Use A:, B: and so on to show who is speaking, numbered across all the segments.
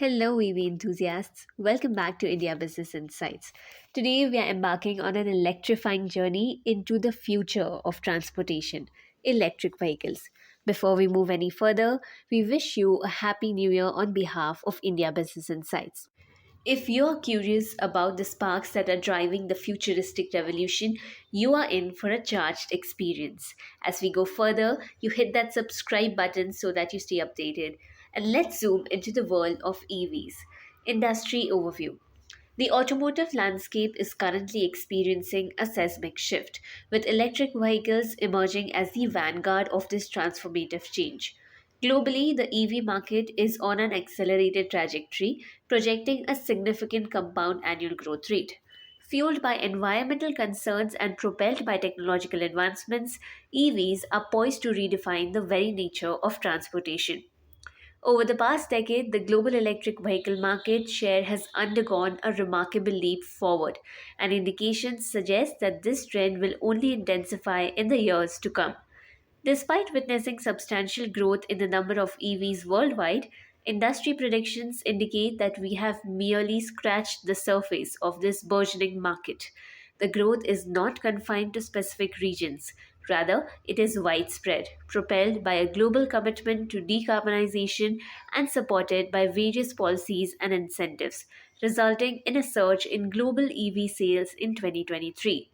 A: Hello, EV enthusiasts. Welcome back to India Business Insights. Today, we are embarking on an electrifying journey into the future of transportation electric vehicles. Before we move any further, we wish you a happy new year on behalf of India Business Insights. If you're curious about the sparks that are driving the futuristic revolution, you are in for a charged experience. As we go further, you hit that subscribe button so that you stay updated. And let's zoom into the world of EVs. Industry overview. The automotive landscape is currently experiencing a seismic shift, with electric vehicles emerging as the vanguard of this transformative change. Globally, the EV market is on an accelerated trajectory, projecting a significant compound annual growth rate. Fueled by environmental concerns and propelled by technological advancements, EVs are poised to redefine the very nature of transportation. Over the past decade, the global electric vehicle market share has undergone a remarkable leap forward, and indications suggest that this trend will only intensify in the years to come. Despite witnessing substantial growth in the number of EVs worldwide, industry predictions indicate that we have merely scratched the surface of this burgeoning market. The growth is not confined to specific regions. Rather, it is widespread, propelled by a global commitment to decarbonization and supported by various policies and incentives, resulting in a surge in global EV sales in 2023.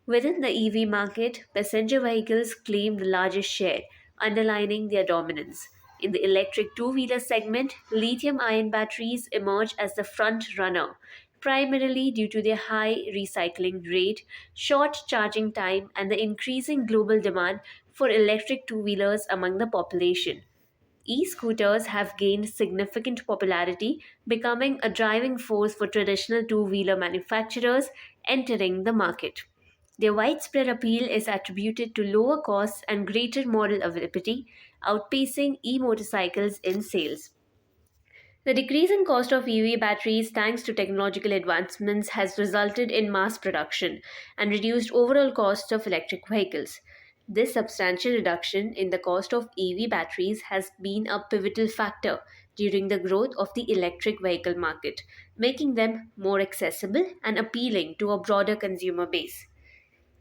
A: Within the EV market, passenger vehicles claim the largest share, underlining their dominance. In the electric two wheeler segment, lithium ion batteries emerge as the front runner, primarily due to their high recycling rate, short charging time, and the increasing global demand for electric two wheelers among the population. E scooters have gained significant popularity, becoming a driving force for traditional two wheeler manufacturers entering the market. Their widespread appeal is attributed to lower costs and greater model availability, outpacing e motorcycles in sales. The decreasing cost of EV batteries, thanks to technological advancements, has resulted in mass production and reduced overall costs of electric vehicles. This substantial reduction in the cost of EV batteries has been a pivotal factor during the growth of the electric vehicle market, making them more accessible and appealing to a broader consumer base.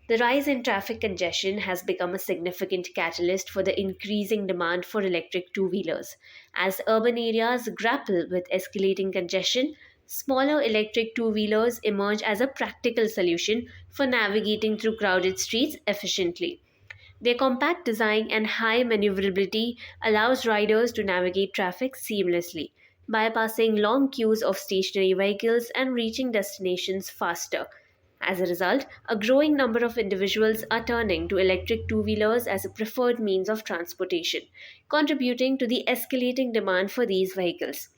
A: The rise in traffic congestion has become a significant catalyst for the increasing demand for electric two wheelers. As urban areas grapple with escalating congestion, smaller electric two wheelers emerge as a practical solution for navigating through crowded streets efficiently. Their compact design and high maneuverability allows riders to navigate traffic seamlessly, bypassing long queues of stationary vehicles and reaching destinations faster. As a result, a growing number of individuals are turning to electric two wheelers as a preferred means of transportation, contributing to the escalating demand for these vehicles.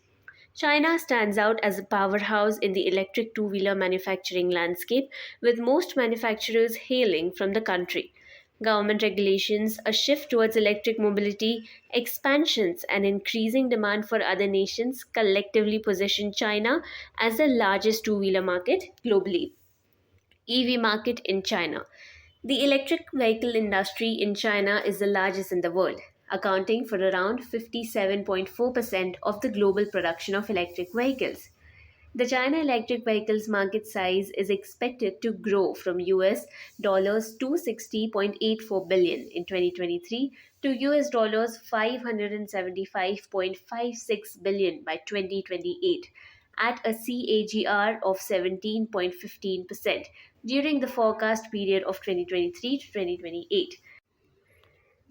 A: China stands out as a powerhouse in the electric two wheeler manufacturing landscape, with most manufacturers hailing from the country. Government regulations, a shift towards electric mobility, expansions, and increasing demand for other nations collectively position China as the largest two wheeler market globally. EV market in China. The electric vehicle industry in China is the largest in the world, accounting for around 57.4% of the global production of electric vehicles. The China electric vehicles market size is expected to grow from US dollars 260.84 billion in 2023 to US dollars 575.56 billion by 2028 at a CAGR of 17.15% during the forecast period of 2023 to 2028.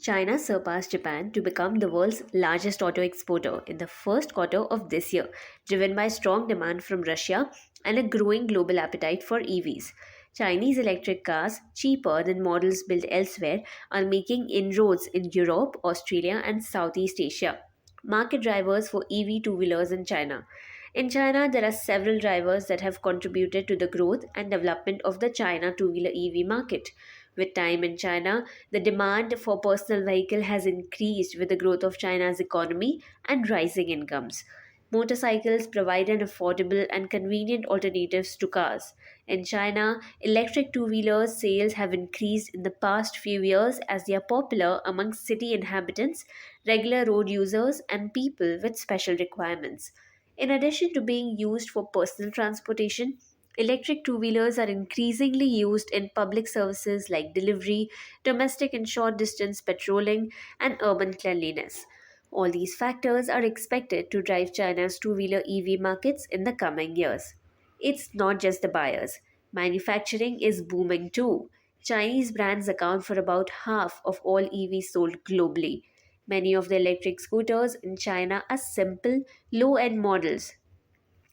A: China surpassed Japan to become the world's largest auto exporter in the first quarter of this year, driven by strong demand from Russia and a growing global appetite for EVs. Chinese electric cars, cheaper than models built elsewhere, are making inroads in Europe, Australia, and Southeast Asia. Market drivers for EV two wheelers in China. In China, there are several drivers that have contributed to the growth and development of the China two wheeler EV market. With time in China, the demand for personal vehicle has increased with the growth of China's economy and rising incomes. Motorcycles provide an affordable and convenient alternatives to cars. In China, electric two-wheelers sales have increased in the past few years as they are popular among city inhabitants, regular road users, and people with special requirements. In addition to being used for personal transportation, electric two wheelers are increasingly used in public services like delivery, domestic and short distance patrolling, and urban cleanliness. All these factors are expected to drive China's two wheeler EV markets in the coming years. It's not just the buyers. Manufacturing is booming too. Chinese brands account for about half of all EVs sold globally. Many of the electric scooters in China are simple, low end models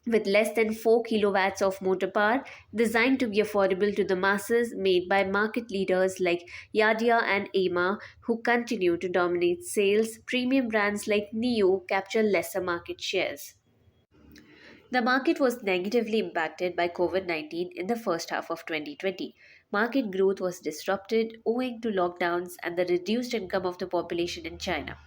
A: with less than 4 kilowatts of motor power, designed to be affordable to the masses, made by market leaders like Yadia and Ema, who continue to dominate sales. Premium brands like NIO capture lesser market shares. The market was negatively impacted by COVID 19 in the first half of 2020. Market growth was disrupted owing to lockdowns and the reduced income of the population in China.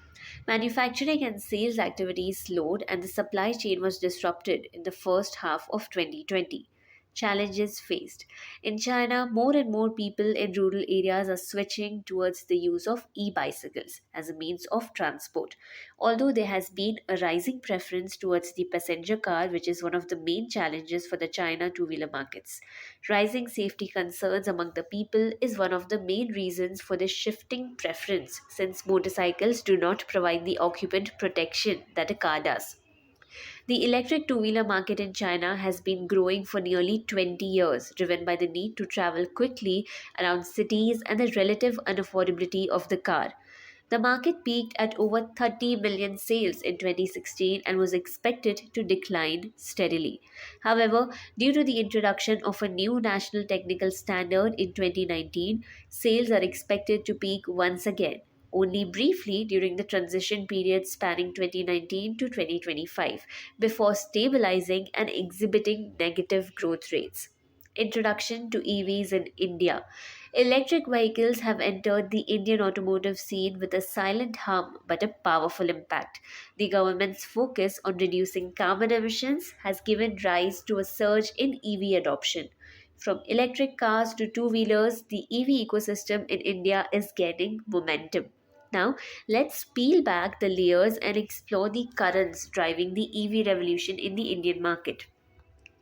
A: Manufacturing and sales activities slowed and the supply chain was disrupted in the first half of 2020. Challenges faced. In China, more and more people in rural areas are switching towards the use of e bicycles as a means of transport. Although there has been a rising preference towards the passenger car, which is one of the main challenges for the China two wheeler markets. Rising safety concerns among the people is one of the main reasons for this shifting preference, since motorcycles do not provide the occupant protection that a car does. The electric two wheeler market in China has been growing for nearly 20 years, driven by the need to travel quickly around cities and the relative unaffordability of the car. The market peaked at over 30 million sales in 2016 and was expected to decline steadily. However, due to the introduction of a new national technical standard in 2019, sales are expected to peak once again, only briefly during the transition period spanning 2019 to 2025, before stabilizing and exhibiting negative growth rates. Introduction to EVs in India. Electric vehicles have entered the Indian automotive scene with a silent hum but a powerful impact. The government's focus on reducing carbon emissions has given rise to a surge in EV adoption. From electric cars to two wheelers, the EV ecosystem in India is gaining momentum. Now, let's peel back the layers and explore the currents driving the EV revolution in the Indian market.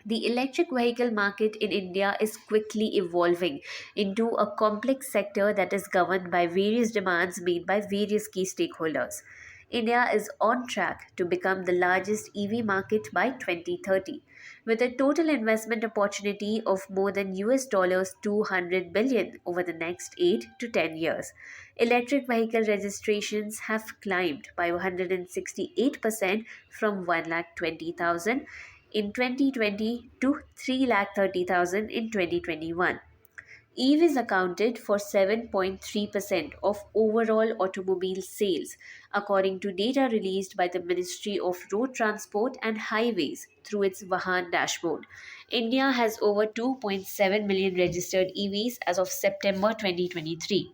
A: The electric vehicle market in India is quickly evolving into a complex sector that is governed by various demands made by various key stakeholders. India is on track to become the largest EV market by 2030, with a total investment opportunity of more than US dollars 200 billion over the next 8 to 10 years. Electric vehicle registrations have climbed by 168% from 120,000 in 2020 to 330,000 in 2021. EVs accounted for 7.3% of overall automobile sales, according to data released by the Ministry of Road Transport and Highways through its Vahan dashboard. India has over 2.7 million registered EVs as of September 2023.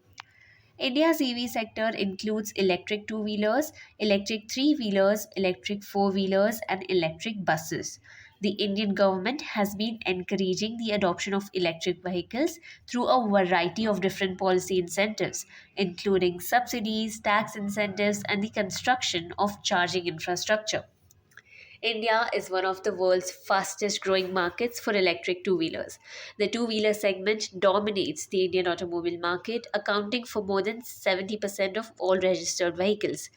A: India's EV sector includes electric two wheelers, electric three wheelers, electric four wheelers, and electric buses. The Indian government has been encouraging the adoption of electric vehicles through a variety of different policy incentives, including subsidies, tax incentives, and the construction of charging infrastructure. India is one of the world's fastest growing markets for electric two wheelers. The two wheeler segment dominates the Indian automobile market, accounting for more than 70% of all registered vehicles.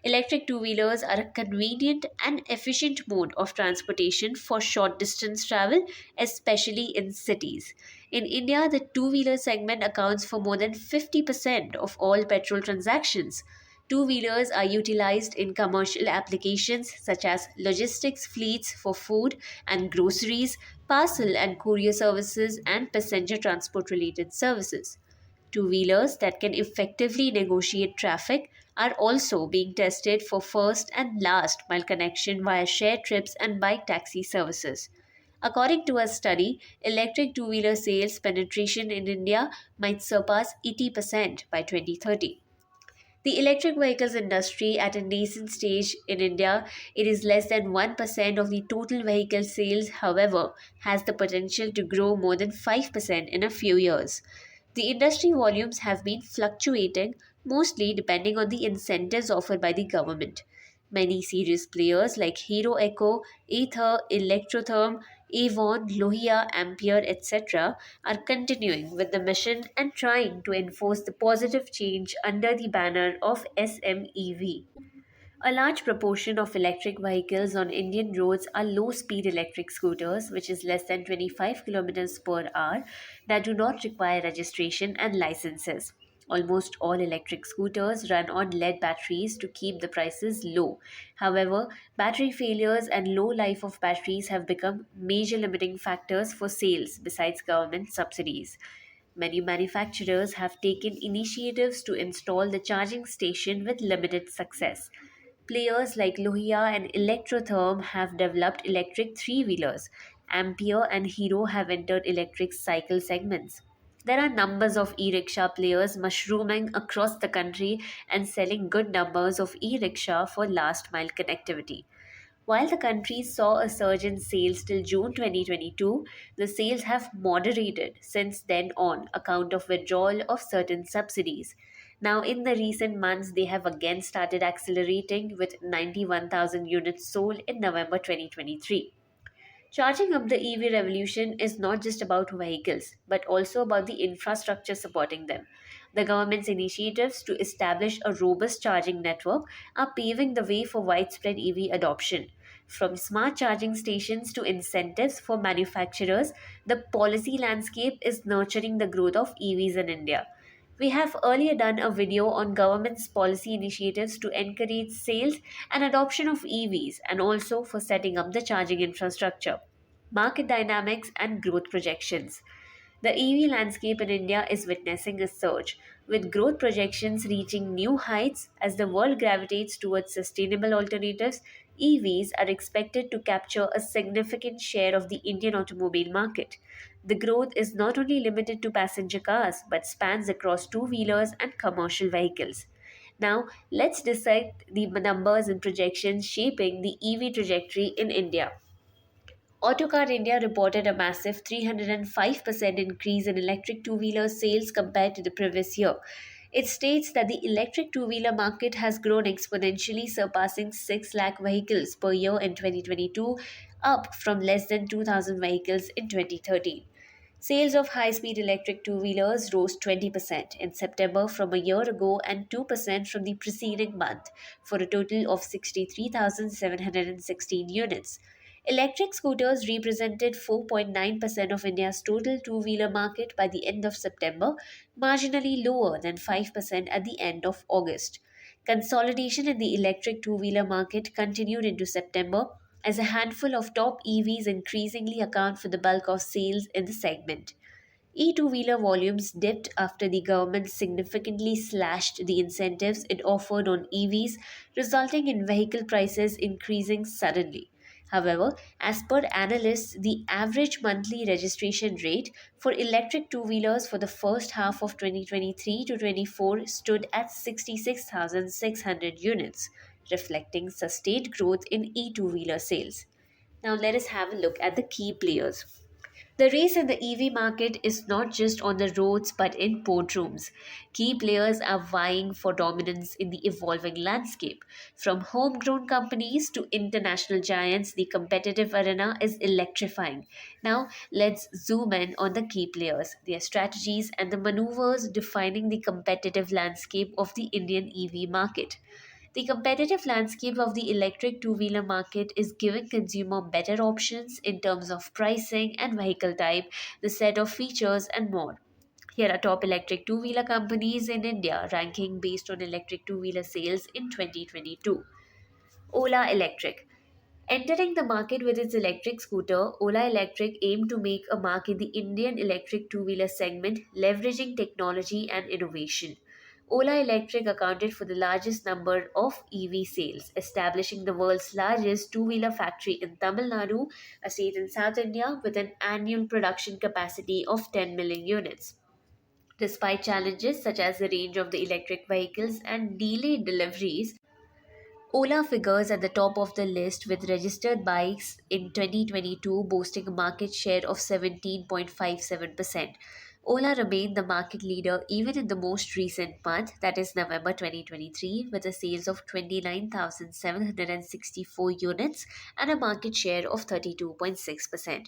A: Electric two wheelers are a convenient and efficient mode of transportation for short distance travel, especially in cities. In India, the two wheeler segment accounts for more than 50% of all petrol transactions. Two wheelers are utilized in commercial applications such as logistics fleets for food and groceries, parcel and courier services, and passenger transport related services. Two wheelers that can effectively negotiate traffic are also being tested for first and last mile connection via shared trips and bike taxi services. According to a study, electric two wheeler sales penetration in India might surpass 80% by 2030. The electric vehicles industry at a nascent stage in India, it is less than 1% of the total vehicle sales, however, has the potential to grow more than 5% in a few years. The industry volumes have been fluctuating, mostly depending on the incentives offered by the government. Many serious players like Hero Echo, Aether, Electrotherm, Avon, Lohia, Ampere, etc., are continuing with the mission and trying to enforce the positive change under the banner of SMEV. A large proportion of electric vehicles on Indian roads are low speed electric scooters, which is less than 25 kilometers per hour, that do not require registration and licenses. Almost all electric scooters run on lead batteries to keep the prices low. However, battery failures and low life of batteries have become major limiting factors for sales besides government subsidies. Many manufacturers have taken initiatives to install the charging station with limited success. Players like Lohia and Electrotherm have developed electric three wheelers. Ampere and Hero have entered electric cycle segments. There are numbers of e rickshaw players mushrooming across the country and selling good numbers of e rickshaw for last mile connectivity. While the country saw a surge in sales till June 2022, the sales have moderated since then on account of withdrawal of certain subsidies. Now, in the recent months, they have again started accelerating with 91,000 units sold in November 2023. Charging up the EV revolution is not just about vehicles, but also about the infrastructure supporting them. The government's initiatives to establish a robust charging network are paving the way for widespread EV adoption. From smart charging stations to incentives for manufacturers, the policy landscape is nurturing the growth of EVs in India. We have earlier done a video on government's policy initiatives to encourage sales and adoption of EVs and also for setting up the charging infrastructure, market dynamics, and growth projections. The EV landscape in India is witnessing a surge, with growth projections reaching new heights as the world gravitates towards sustainable alternatives. EVs are expected to capture a significant share of the Indian automobile market. The growth is not only limited to passenger cars but spans across two wheelers and commercial vehicles. Now, let's dissect the numbers and projections shaping the EV trajectory in India. Autocar India reported a massive 305% increase in electric two wheeler sales compared to the previous year. It states that the electric two wheeler market has grown exponentially, surpassing 6 lakh vehicles per year in 2022, up from less than 2,000 vehicles in 2013. Sales of high speed electric two wheelers rose 20% in September from a year ago and 2% from the preceding month, for a total of 63,716 units. Electric scooters represented 4.9% of India's total two wheeler market by the end of September, marginally lower than 5% at the end of August. Consolidation in the electric two wheeler market continued into September as a handful of top EVs increasingly account for the bulk of sales in the segment. E two wheeler volumes dipped after the government significantly slashed the incentives it offered on EVs, resulting in vehicle prices increasing suddenly. However, as per analysts, the average monthly registration rate for electric two wheelers for the first half of 2023 to 24 stood at 66,600 units, reflecting sustained growth in e two wheeler sales. Now, let us have a look at the key players. The race in the EV market is not just on the roads but in boardrooms. Key players are vying for dominance in the evolving landscape. From homegrown companies to international giants, the competitive arena is electrifying. Now, let's zoom in on the key players, their strategies, and the maneuvers defining the competitive landscape of the Indian EV market. The competitive landscape of the electric two wheeler market is giving consumer better options in terms of pricing and vehicle type, the set of features, and more. Here are top electric two wheeler companies in India ranking based on electric two wheeler sales in 2022. Ola Electric. Entering the market with its electric scooter, Ola Electric aimed to make a mark in the Indian electric two wheeler segment, leveraging technology and innovation. Ola Electric accounted for the largest number of EV sales, establishing the world's largest two wheeler factory in Tamil Nadu, a state in South India, with an annual production capacity of 10 million units. Despite challenges such as the range of the electric vehicles and delayed deliveries, Ola figures at the top of the list with registered bikes in 2022 boasting a market share of 17.57%. Ola remained the market leader even in the most recent month, that is November 2023, with a sales of 29,764 units and a market share of 32.6%.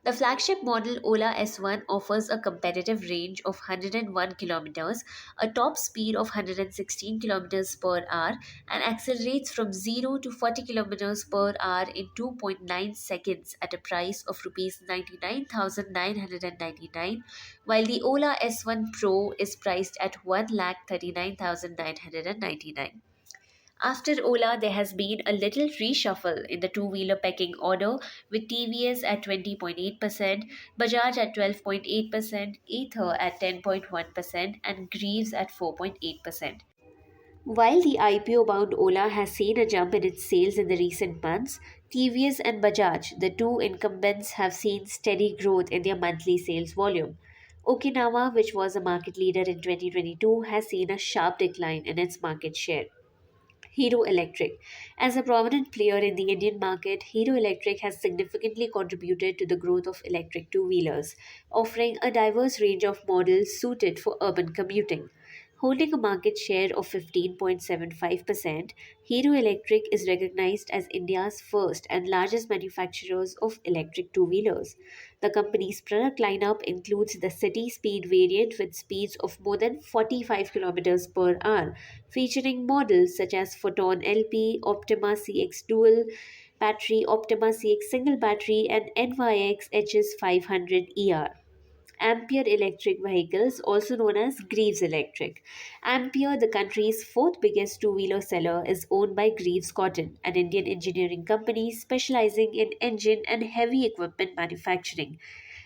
A: The flagship model Ola S1 offers a competitive range of 101 kilometers, a top speed of 116 kilometers per hour, and accelerates from 0 to 40 kilometers per hour in 2.9 seconds at a price of rupees 99,999, while the Ola S1 Pro is priced at 1,39,999. After Ola, there has been a little reshuffle in the two-wheeler pecking order, with TVS at 20.8%, Bajaj at 12.8%, Ather at 10.1%, and Greaves at 4.8%. While the IPO bound Ola has seen a jump in its sales in the recent months, TVS and Bajaj, the two incumbents, have seen steady growth in their monthly sales volume. Okinawa, which was a market leader in 2022, has seen a sharp decline in its market share. Hero Electric. As a prominent player in the Indian market, Hero Electric has significantly contributed to the growth of electric two wheelers, offering a diverse range of models suited for urban commuting. Holding a market share of 15.75%, Hero Electric is recognized as India's first and largest manufacturers of electric two wheelers. The company's product lineup includes the city speed variant with speeds of more than 45 kilometers per hour, featuring models such as Photon LP, Optima CX Dual Battery, Optima CX Single Battery, and NYX HS500ER. Ampere Electric Vehicles, also known as Greaves Electric. Ampere, the country's fourth biggest two wheeler seller, is owned by Greaves Cotton, an Indian engineering company specializing in engine and heavy equipment manufacturing.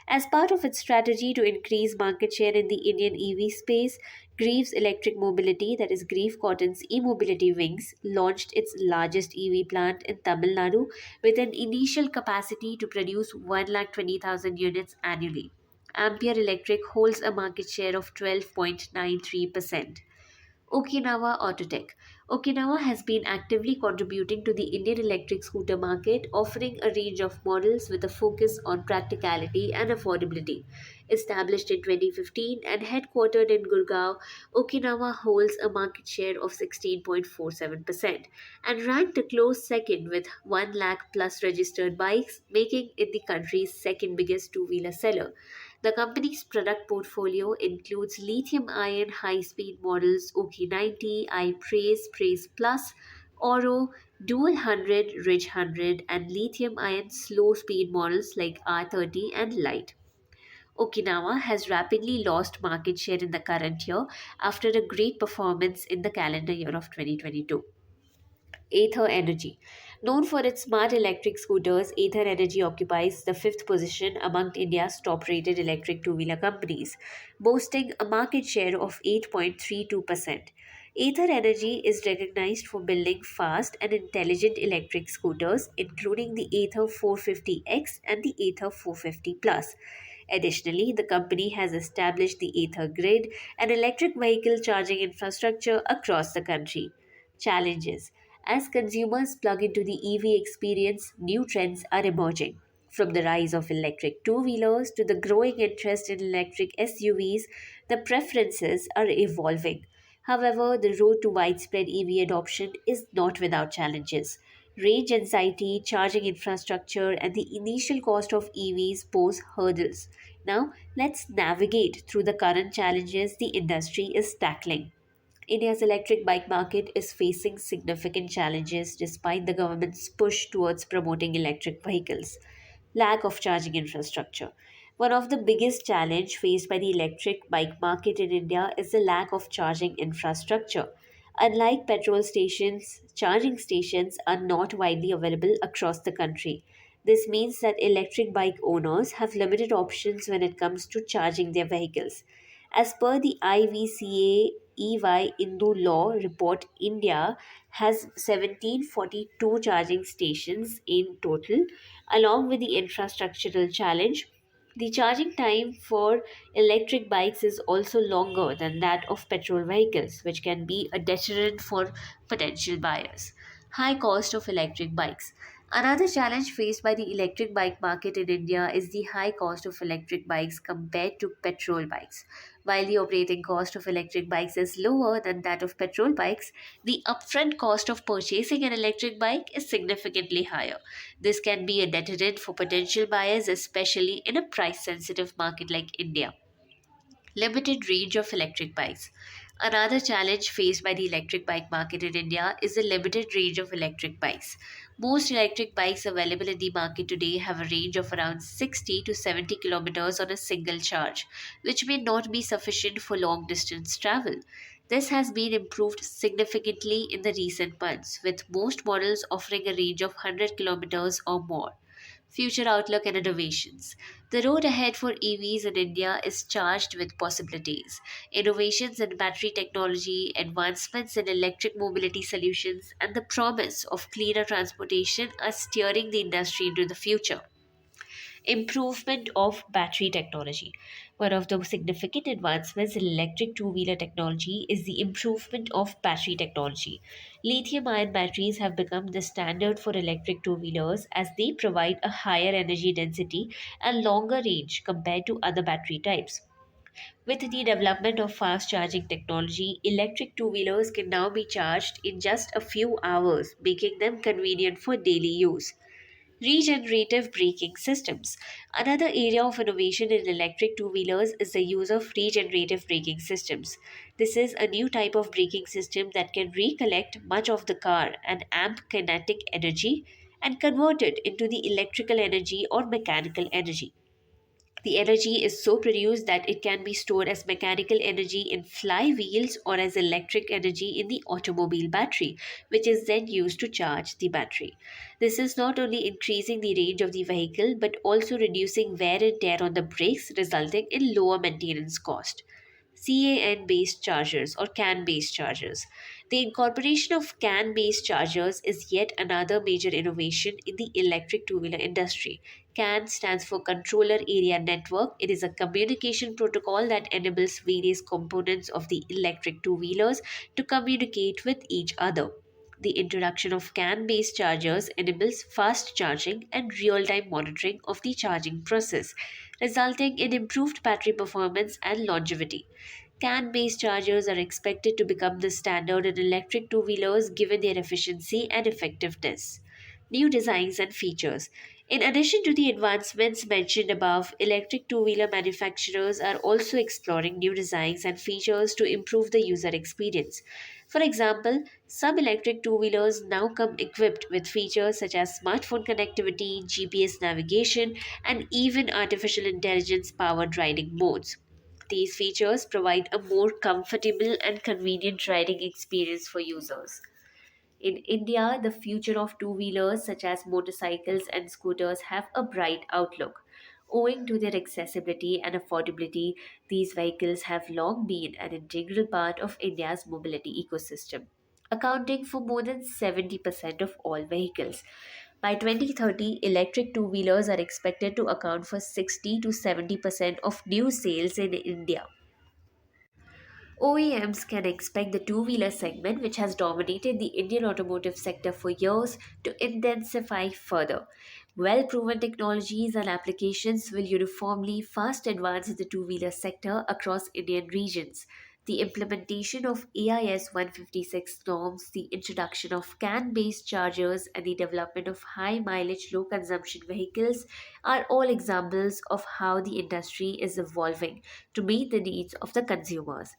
A: As part of its strategy to increase market share in the Indian EV space, Greaves Electric Mobility, that is Grieve Cotton's e-mobility wings, launched its largest EV plant in Tamil Nadu with an initial capacity to produce 120,000 units annually. Ampere Electric holds a market share of 12.93%. Okinawa Autotech. Okinawa has been actively contributing to the Indian electric scooter market, offering a range of models with a focus on practicality and affordability. Established in 2015 and headquartered in Gurgaon, Okinawa holds a market share of 16.47% and ranked a close second with 1 lakh plus registered bikes, making it the country's second biggest two wheeler seller. The company's product portfolio includes lithium ion high speed models Oki 90, iPraise, Praise Plus, Oro, Dual 100, Ridge 100, and lithium ion slow speed models like R30 and Lite. Okinawa has rapidly lost market share in the current year after a great performance in the calendar year of 2022. Ather Energy. Known for its smart electric scooters, Ather Energy occupies the fifth position among India's top rated electric two wheeler companies, boasting a market share of 8.32%. Ather Energy is recognized for building fast and intelligent electric scooters, including the Ather 450X and the Ather 450 Plus. Additionally, the company has established the Ather Grid, an electric vehicle charging infrastructure across the country. Challenges. As consumers plug into the EV experience, new trends are emerging. From the rise of electric two wheelers to the growing interest in electric SUVs, the preferences are evolving. However, the road to widespread EV adoption is not without challenges. Range anxiety, charging infrastructure, and the initial cost of EVs pose hurdles. Now, let's navigate through the current challenges the industry is tackling. India's electric bike market is facing significant challenges despite the government's push towards promoting electric vehicles. Lack of charging infrastructure. One of the biggest challenges faced by the electric bike market in India is the lack of charging infrastructure. Unlike petrol stations, charging stations are not widely available across the country. This means that electric bike owners have limited options when it comes to charging their vehicles. As per the IVCA EY Indu Law Report, India has 1742 charging stations in total. Along with the infrastructural challenge, the charging time for electric bikes is also longer than that of petrol vehicles, which can be a deterrent for potential buyers. High cost of electric bikes. Another challenge faced by the electric bike market in India is the high cost of electric bikes compared to petrol bikes. While the operating cost of electric bikes is lower than that of petrol bikes, the upfront cost of purchasing an electric bike is significantly higher. This can be a deterrent for potential buyers, especially in a price sensitive market like India. Limited range of electric bikes. Another challenge faced by the electric bike market in India is the limited range of electric bikes. Most electric bikes available in the market today have a range of around 60 to 70 kilometers on a single charge, which may not be sufficient for long distance travel. This has been improved significantly in the recent months, with most models offering a range of 100 kilometers or more. Future outlook and innovations. The road ahead for EVs in India is charged with possibilities. Innovations in battery technology, advancements in electric mobility solutions, and the promise of cleaner transportation are steering the industry into the future. Improvement of battery technology. One of the significant advancements in electric two wheeler technology is the improvement of battery technology. Lithium ion batteries have become the standard for electric two wheelers as they provide a higher energy density and longer range compared to other battery types. With the development of fast charging technology, electric two wheelers can now be charged in just a few hours, making them convenient for daily use. Regenerative braking systems. Another area of innovation in electric two wheelers is the use of regenerative braking systems. This is a new type of braking system that can recollect much of the car and amp kinetic energy and convert it into the electrical energy or mechanical energy. The energy is so produced that it can be stored as mechanical energy in flywheels or as electric energy in the automobile battery, which is then used to charge the battery. This is not only increasing the range of the vehicle but also reducing wear and tear on the brakes, resulting in lower maintenance cost. CAN based chargers or CAN based chargers. The incorporation of CAN based chargers is yet another major innovation in the electric two wheeler industry. CAN stands for Controller Area Network. It is a communication protocol that enables various components of the electric two wheelers to communicate with each other. The introduction of CAN based chargers enables fast charging and real time monitoring of the charging process, resulting in improved battery performance and longevity. CAN based chargers are expected to become the standard in electric two wheelers given their efficiency and effectiveness. New designs and features. In addition to the advancements mentioned above, electric two wheeler manufacturers are also exploring new designs and features to improve the user experience. For example, some electric two wheelers now come equipped with features such as smartphone connectivity, GPS navigation, and even artificial intelligence powered riding modes. These features provide a more comfortable and convenient riding experience for users. In India, the future of two wheelers such as motorcycles and scooters have a bright outlook. Owing to their accessibility and affordability, these vehicles have long been an integral part of India's mobility ecosystem, accounting for more than 70% of all vehicles. By 2030, electric two wheelers are expected to account for 60 to 70% of new sales in India. OEMs can expect the two wheeler segment, which has dominated the Indian automotive sector for years, to intensify further. Well proven technologies and applications will uniformly fast advance in the two wheeler sector across Indian regions. The implementation of AIS 156 norms, the introduction of CAN based chargers, and the development of high mileage, low consumption vehicles are all examples of how the industry is evolving to meet the needs of the consumers.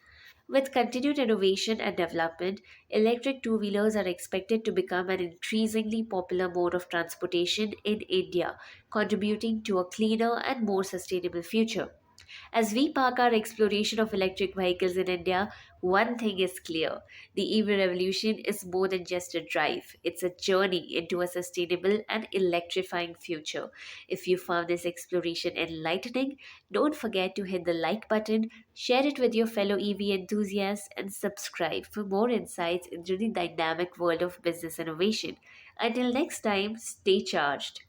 A: With continued innovation and development, electric two wheelers are expected to become an increasingly popular mode of transportation in India, contributing to a cleaner and more sustainable future. As we park our exploration of electric vehicles in India, one thing is clear: the EV revolution is more than just a drive, it's a journey into a sustainable and electrifying future. If you found this exploration enlightening, don't forget to hit the like button, share it with your fellow EV enthusiasts, and subscribe for more insights into the dynamic world of business innovation. Until next time, stay charged.